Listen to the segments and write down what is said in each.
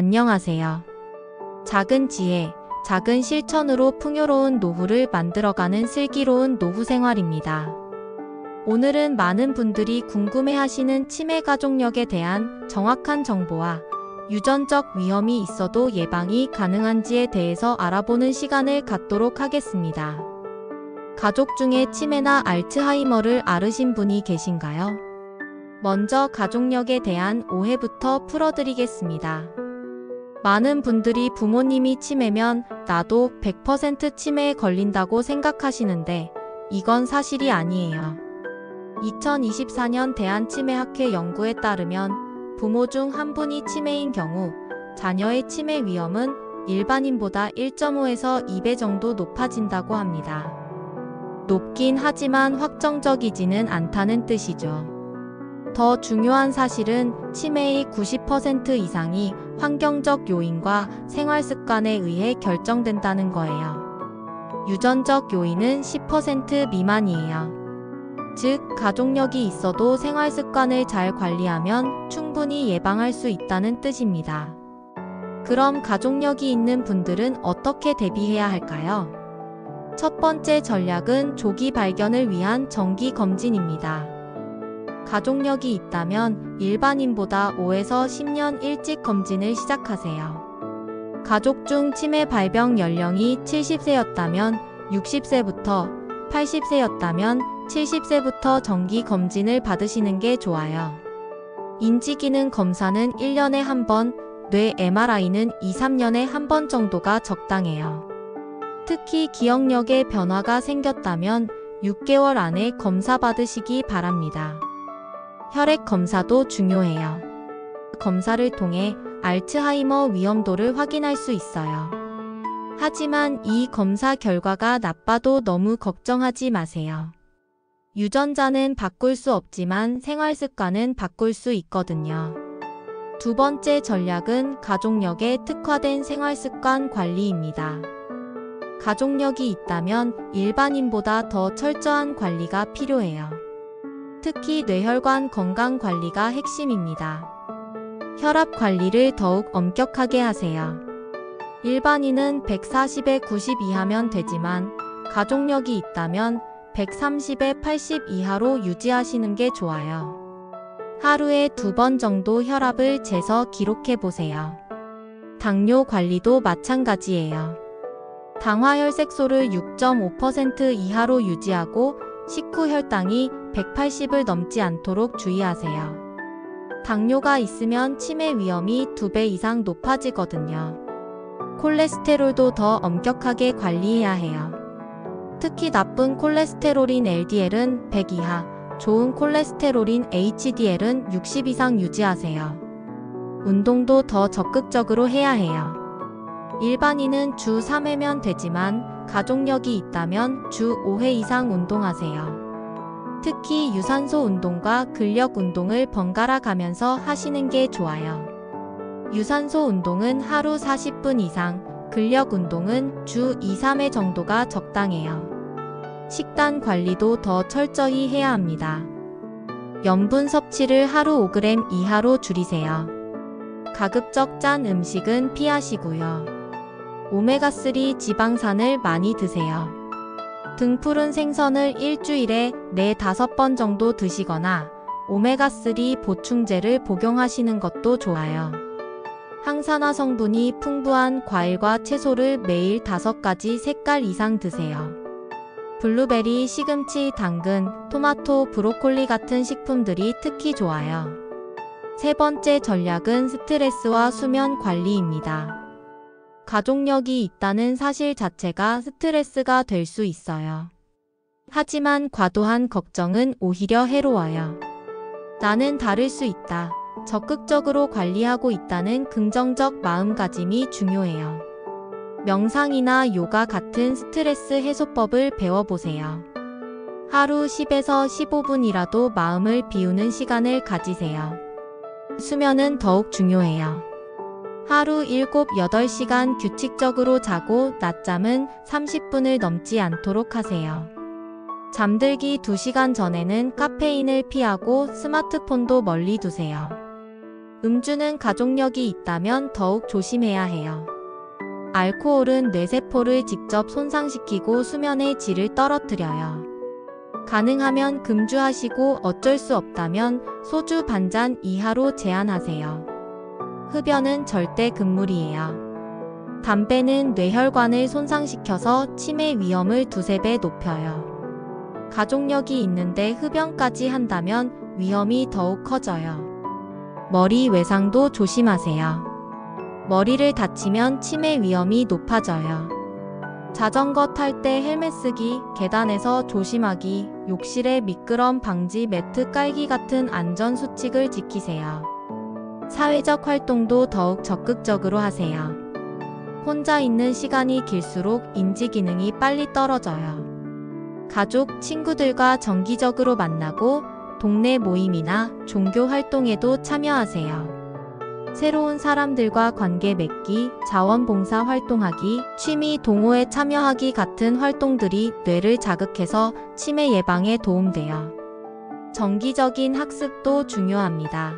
안녕하세요. 작은 지혜, 작은 실천으로 풍요로운 노후를 만들어가는 슬기로운 노후 생활입니다. 오늘은 많은 분들이 궁금해하시는 치매 가족력에 대한 정확한 정보와 유전적 위험이 있어도 예방이 가능한지에 대해서 알아보는 시간을 갖도록 하겠습니다. 가족 중에 치매나 알츠하이머를 앓으신 분이 계신가요? 먼저 가족력에 대한 오해부터 풀어드리겠습니다. 많은 분들이 부모님이 치매면 나도 100% 치매에 걸린다고 생각하시는데 이건 사실이 아니에요. 2024년 대한치매학회 연구에 따르면 부모 중 한 분이 치매인 경우 자녀의 치매 위험은 일반인보다 1.5에서 2배 정도 높아진다고 합니다. 높긴 하지만 확정적이지는 않다는 뜻이죠. 더 중요한 사실은 치매의 90% 이상이 환경적 요인과 생활 습관에 의해 결정된다는 거예요. 유전적 요인은 10% 미만이에요. 즉, 가족력이 있어도 생활 습관을 잘 관리하면 충분히 예방할 수 있다는 뜻입니다. 그럼 가족력이 있는 분들은 어떻게 대비해야 할까요? 첫 번째 전략은 조기 발견을 위한 정기 검진입니다. 가족력이 있다면 일반인보다 5에서 10년 일찍 검진을 시작하세요. 가족 중 치매 발병 연령이 70세였다면 60세부터, 80세였다면 70세부터 정기 검진을 받으시는 게 좋아요. 인지기능 검사는 1년에 한 번, 뇌 MRI는 2, 3년에 한 번 정도가 적당해요. 특히 기억력에 변화가 생겼다면 6개월 안에 검사 받으시기 바랍니다. 혈액 검사도 중요해요. 검사를 통해 알츠하이머 위험도를 확인할 수 있어요. 하지만 이 검사 결과가 나빠도 너무 걱정하지 마세요. 유전자는 바꿀 수 없지만 생활 습관은 바꿀 수 있거든요. 두 번째 전략은 가족력에 특화된 생활 습관 관리입니다. 가족력이 있다면 일반인보다 더 철저한 관리가 필요해요. 특히 뇌혈관 건강 관리가 핵심입니다. 혈압 관리를 더욱 엄격하게 하세요. 일반인은 140에 90 이하면 되지만 가족력이 있다면 130에 80 이하로 유지하시는 게 좋아요. 하루에 2번 정도 혈압을 재서 기록해 보세요. 당뇨 관리도 마찬가지예요. 당화혈색소를 6.5% 이하로 유지하고 식후 혈당이 180을 넘지 않도록 주의하세요. 당뇨가 있으면 치매 위험이 2배 이상 높아지거든요. 콜레스테롤도 더 엄격하게 관리해야 해요. 특히 나쁜 콜레스테롤인 LDL은 100 이하, 좋은 콜레스테롤인 HDL은 60 이상 유지하세요. 운동도 더 적극적으로 해야 해요. 일반인은 주 3회면 되지만 가족력이 있다면 주 5회 이상 운동하세요. 특히 유산소 운동과 근력 운동을 번갈아 가면서 하시는 게 좋아요. 유산소 운동은 하루 40분 이상, 근력 운동은 주 2, 3회 정도가 적당해요. 식단 관리도 더 철저히 해야 합니다. 염분 섭취를 하루 5g 이하로 줄이세요. 가급적 짠 음식은 피하시고요. 오메가3 지방산을 많이 드세요. 등푸른 생선을 일주일에 4, 5번 정도 드시거나 오메가3 보충제를 복용하시는 것도 좋아요. 항산화 성분이 풍부한 과일과 채소를 매일 5가지 색깔 이상 드세요. 블루베리, 시금치, 당근, 토마토, 브로콜리 같은 식품들이 특히 좋아요. 세 번째 전략은 스트레스와 수면 관리입니다. 가족력이 있다는 사실 자체가 스트레스가 될 수 있어요. 하지만 과도한 걱정은 오히려 해로워요. 나는 다를 수 있다. 적극적으로 관리하고 있다는 긍정적 마음가짐이 중요해요. 명상이나 요가 같은 스트레스 해소법을 배워보세요. 하루 10에서 15분이라도 마음을 비우는 시간을 가지세요. 수면은 더욱 중요해요. 하루 7, 8시간 규칙적으로 자고 낮잠은 30분을 넘지 않도록 하세요. 잠들기 2시간 전에는 카페인을 피하고 스마트폰도 멀리 두세요. 음주는 가족력이 있다면 더욱 조심해야 해요. 알코올은 뇌세포를 직접 손상시키고 수면의 질을 떨어뜨려요. 가능하면 금주하시고 어쩔 수 없다면 소주 반잔 이하로 제한하세요. 흡연은 절대 금물이에요. 담배는 뇌혈관을 손상시켜서 치매 위험을 두세 배 높여요. 가족력이 있는데 흡연까지 한다면 위험이 더욱 커져요. 머리 외상도 조심하세요. 머리를 다치면 치매 위험이 높아져요. 자전거 탈 때 헬멧 쓰기, 계단에서 조심하기, 욕실에 미끄럼 방지 매트 깔기 같은 안전 수칙을 지키세요. 사회적 활동도 더욱 적극적으로 하세요. 혼자 있는 시간이 길수록 인지 기능이 빨리 떨어져요. 가족, 친구들과 정기적으로 만나고 동네 모임이나 종교 활동에도 참여하세요. 새로운 사람들과 관계 맺기, 자원봉사 활동하기, 취미 동호회 참여하기 같은 활동들이 뇌를 자극해서 치매 예방에 도움돼요. 정기적인 학습도 중요합니다.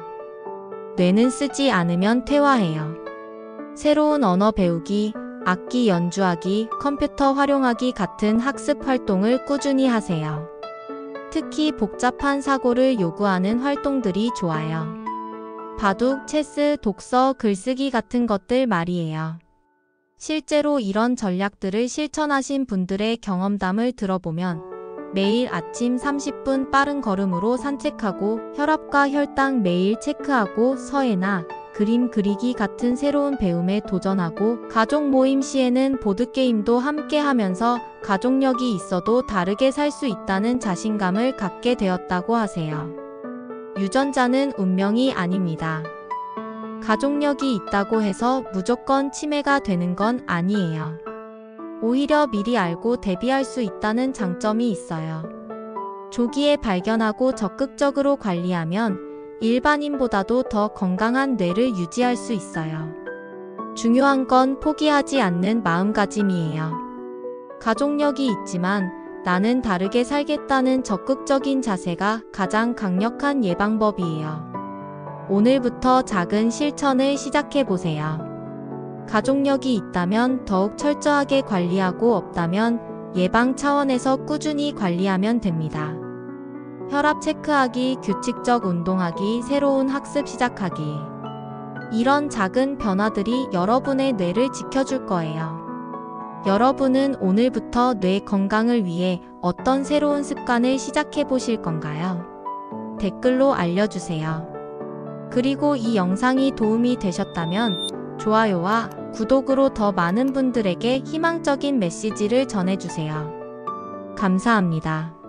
뇌는 쓰지 않으면 퇴화해요. 새로운 언어 배우기, 악기 연주하기, 컴퓨터 활용하기 같은 학습 활동을 꾸준히 하세요. 특히 복잡한 사고를 요구하는 활동들이 좋아요. 바둑, 체스, 독서, 글쓰기 같은 것들 말이에요. 실제로 이런 전략들을 실천하신 분들의 경험담을 들어보면 매일 아침 30분 빠른 걸음으로 산책하고 혈압과 혈당 매일 체크하고 서예나 그림 그리기 같은 새로운 배움에 도전하고 가족 모임 시에는 보드게임도 함께 하면서 가족력이 있어도 다르게 살 수 있다는 자신감을 갖게 되었다고 하세요. 유전자는 운명이 아닙니다. 가족력이 있다고 해서 무조건 치매가 되는 건 아니에요. 오히려 미리 알고 대비할 수 있다는 장점이 있어요. 조기에 발견하고 적극적으로 관리하면 일반인보다도 더 건강한 뇌를 유지할 수 있어요. 중요한 건 포기하지 않는 마음가짐이에요. 가족력이 있지만 나는 다르게 살겠다는 적극적인 자세가 가장 강력한 예방법이에요. 오늘부터 작은 실천을 시작해보세요. 가족력이 있다면 더욱 철저하게 관리하고 없다면 예방 차원에서 꾸준히 관리하면 됩니다. 혈압 체크하기, 규칙적 운동하기, 새로운 학습 시작하기. 이런 작은 변화들이 여러분의 뇌를 지켜줄 거예요. 여러분은 오늘부터 뇌 건강을 위해 어떤 새로운 습관을 시작해 보실 건가요? 댓글로 알려주세요. 그리고 이 영상이 도움이 되셨다면 좋아요와 구독으로 더 많은 분들에게 희망적인 메시지를 전해주세요. 감사합니다.